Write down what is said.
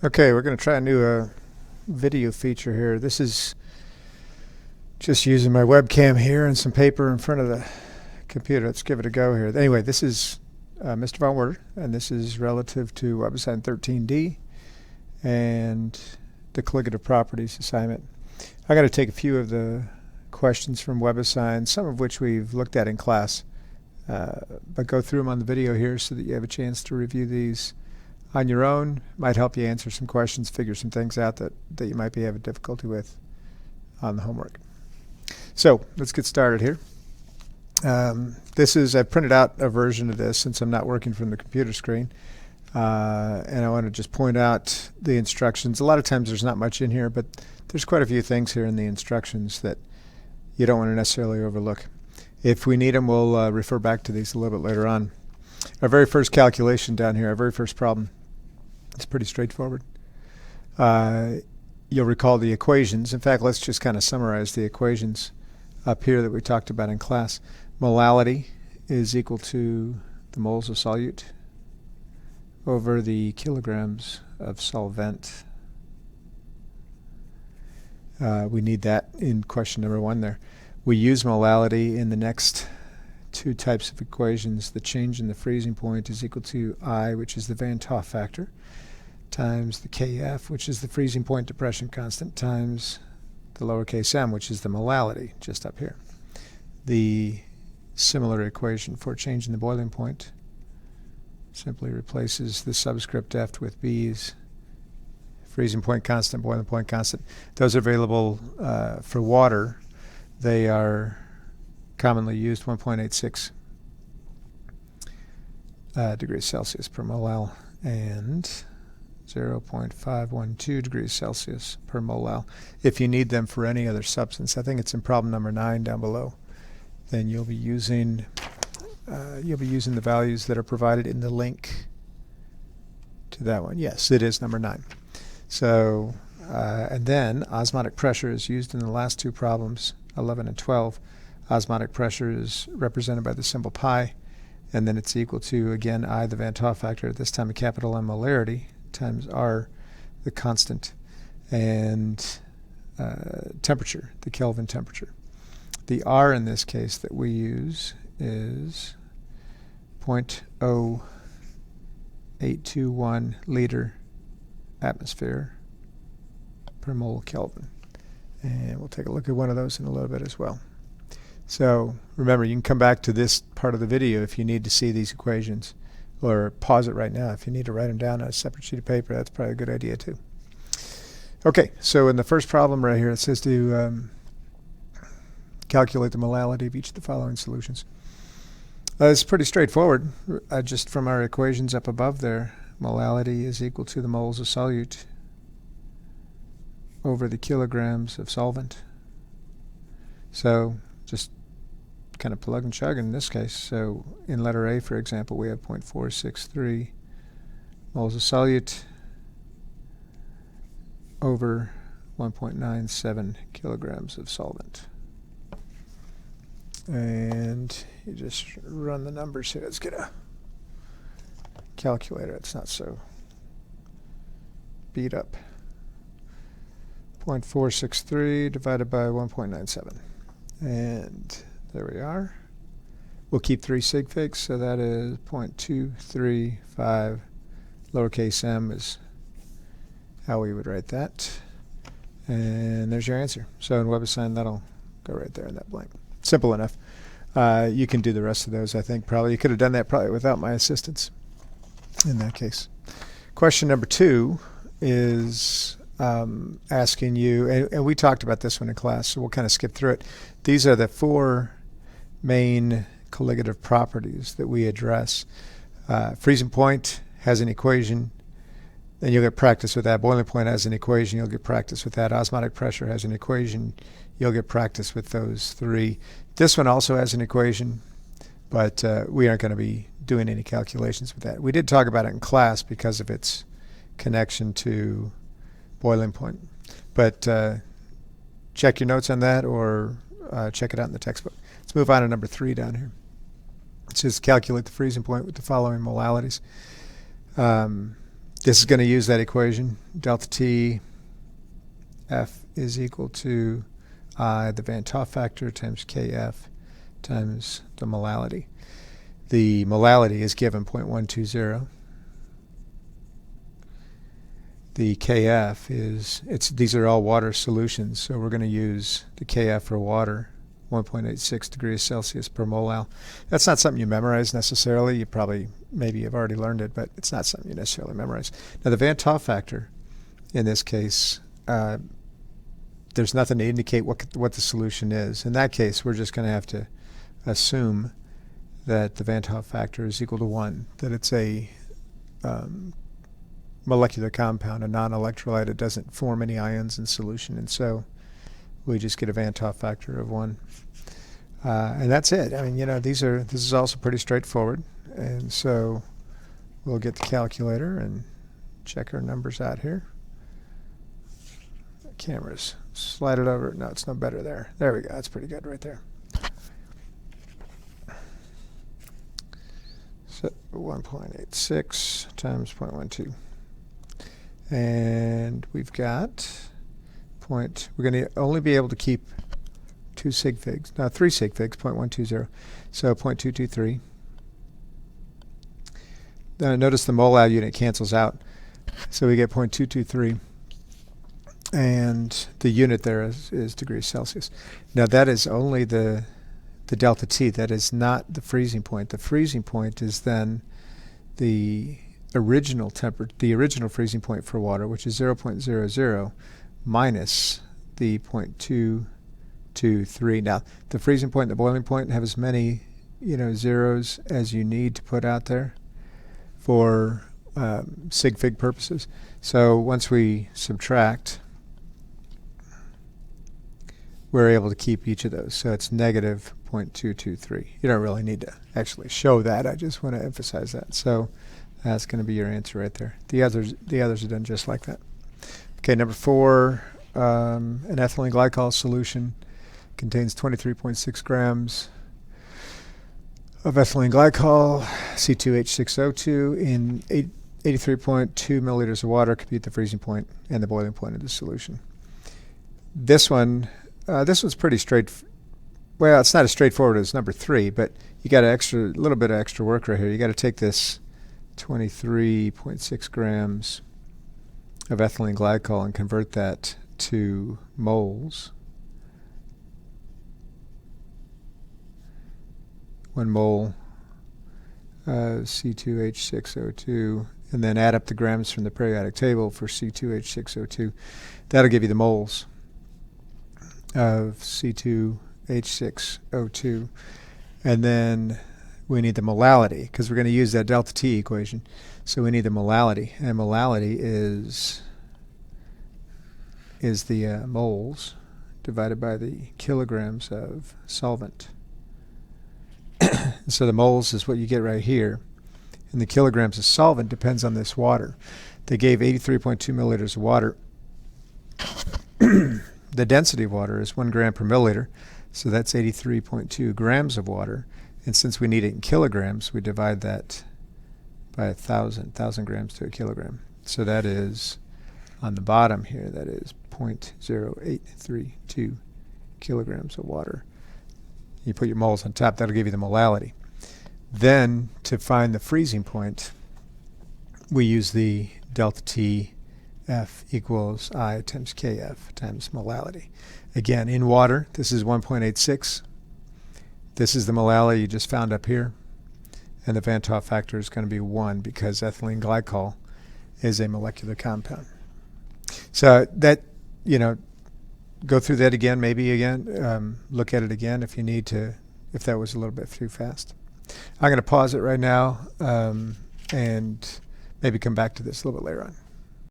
Okay, we're going to try a new video feature here. This is just using my webcam here and some paper in front of the computer. Let's give it a go here. Anyway, this is Mr. Von Werder, and this is relative to WA13 D and the colligative properties assignment. I got to take a few of the questions from WebAssign, some of which we've looked at in class, but go through them on the video here so that you have a chance to review these on your own. Might help you answer some questions, figure some things out that you might be having difficulty with on the homework. So let's get started here. I've printed out a version of this since I'm not working from the computer screen. And I want to just point out the instructions. A lot of times there's not much in here, but there's quite a few things here in the instructions that you don't want to necessarily overlook. If we need them, we'll refer back to these a little bit later on. Our very first calculation down here, our very first problem, it's pretty straightforward. You'll recall the equations. In fact, let's just kind of summarize the equations up here that we talked about in class. Molality is equal to the moles of solute over the kilograms of solvent. We need that in question number 1 there. We use molality in the next two types of equations. The change in the freezing point is equal to I, which is the Van 't Hoff factor, times the Kf, which is the freezing point depression constant, times the lowercase m, which is the molality, just up here. The similar equation for change in the boiling point simply replaces the subscript f with b's. Freezing point constant, boiling point constant. Those are available for water. They are commonly used 1.86 degrees Celsius per molal and 0.512 degrees Celsius per molal. If you need them for any other substance, I think it's in problem number 9 down below, then you'll be using the values that are provided in the link to that one. Yes, it is number 9. So, and then osmotic pressure is used in the last two problems, 11 and 12. Osmotic pressure is represented by the symbol pi, and then it's equal to, again, I, the Van 't Hoff factor, at this time a capital M molarity, times R, the constant, and temperature, the Kelvin temperature. The R in this case that we use is 0.0821 liter atmosphere per mole Kelvin. And we'll take a look at one of those in a little bit as well. So remember, you can come back to this part of the video if you need to see these equations, or pause it right now. If you need to write them down on a separate sheet of paper, that's probably a good idea too. Okay, so in the first problem right here, it says to calculate the molality of each of the following solutions. It's pretty straightforward. Just from our equations up above there, molality is equal to the moles of solute over the kilograms of solvent. So just kind of plug and chug in this case. So in letter A, for example, we have 0.463 moles of solute over 1.97 kilograms of solvent. And you just run the numbers here. Let's get a calculator. It's not so beat up. 0.463 divided by 1.97. And there we are. We'll keep 3 sig figs, so that is 0.235. Lowercase m is how we would write that. And there's your answer. So in WebAssign, that'll go right there in that blank. Simple enough. You can do the rest of those, I think. Probably you could have done that probably without my assistance in that case. Question number 2 is asking you, and we talked about this one in class, so we'll kind of skip through it. These are the 4 main colligative properties that we address. Freezing point has an equation, then you'll get practice with that. Boiling point has an equation, you'll get practice with that. Osmotic pressure has an equation, you'll get practice with those 3. This one also has an equation, but we aren't going to be doing any calculations with that. We did talk about it in class because of its connection to boiling point. But check your notes on that, or check it out in the textbook. Let's move on to number 3 down here. It says calculate the freezing point with the following molalities. This is going to use that equation. Delta T F is equal to I, the Van 't Hoff factor, times Kf times the molality. The molality is given 0.120. The Kf is, these are all water solutions, so we're going to use the Kf for water, 1.86 degrees Celsius per molal. That's not something you memorize necessarily. You probably, maybe you've already learned it, but it's not something you necessarily memorize. Now the Van 't Hoff factor, in this case, there's nothing to indicate what the solution is. In that case, we're just going to have to assume that the Van 't Hoff factor is equal to 1, that it's a molecular compound, a non-electrolyte. It doesn't form any ions in solution, and so we just get a Van 't Hoff factor of 1. And that's it. I mean, you know, this is also pretty straightforward, and so we'll get the calculator and check our numbers out here. Cameras, slide it over. No, it's no better there. There we go. That's pretty good right there. So 1.86 times 0.12. And we've got we're going to only be able to keep 3 sig figs, 0.120. So 0.223. Notice the molal unit cancels out. So we get 0.223. And the unit there is degrees Celsius. Now that is only the delta T. That is not the freezing point. The freezing point is then the original freezing point for water, which is 0.00 minus the 0.223. Now the freezing point and the boiling point have as many zeros as you need to put out there for sig fig purposes. So once we subtract, we're able to keep each of those. So it's negative 0.223. You don't really need to actually show that. I just want to emphasize that. So that's going to be your answer right there. The others are done just like that. Okay, number 4, an ethylene glycol solution contains 23.6 grams of ethylene glycol, C2H6O2, in 83.2 milliliters of water. Compute the freezing point and the boiling point of the solution. This one's pretty well, it's not as straightforward as number 3, but you got a little bit of extra work right here. You got to take this 23.6 grams of ethylene glycol and convert that to moles. 1 mole C2H6O2, and then add up the grams from the periodic table for C2H6O2. That'll give you the moles of C2H6O2. And then we need the molality, because we're going to use that delta T equation. So we need the molality, and molality is the moles divided by the kilograms of solvent. So the moles is what you get right here, and the kilograms of solvent depends on this water. They gave 83.2 milliliters of water. The density of water is 1 gram per milliliter, so that's 83.2 grams of water. And since we need it in kilograms, we divide that by 1,000 grams to a kilogram. So that is, on the bottom here, that is 0.0832 kilograms of water. You put your moles on top, that'll give you the molality. Then, to find the freezing point, we use the delta T F equals I times Kf times molality. Again, in water, this is 1.86. This is the molality you just found up here. And the Van 't Hoff factor is going to be 1 because ethylene glycol is a molecular compound. So that, go through that again, maybe again. Look at it again if you need to, if that was a little bit too fast. I'm going to pause it right now and maybe come back to this a little bit later on.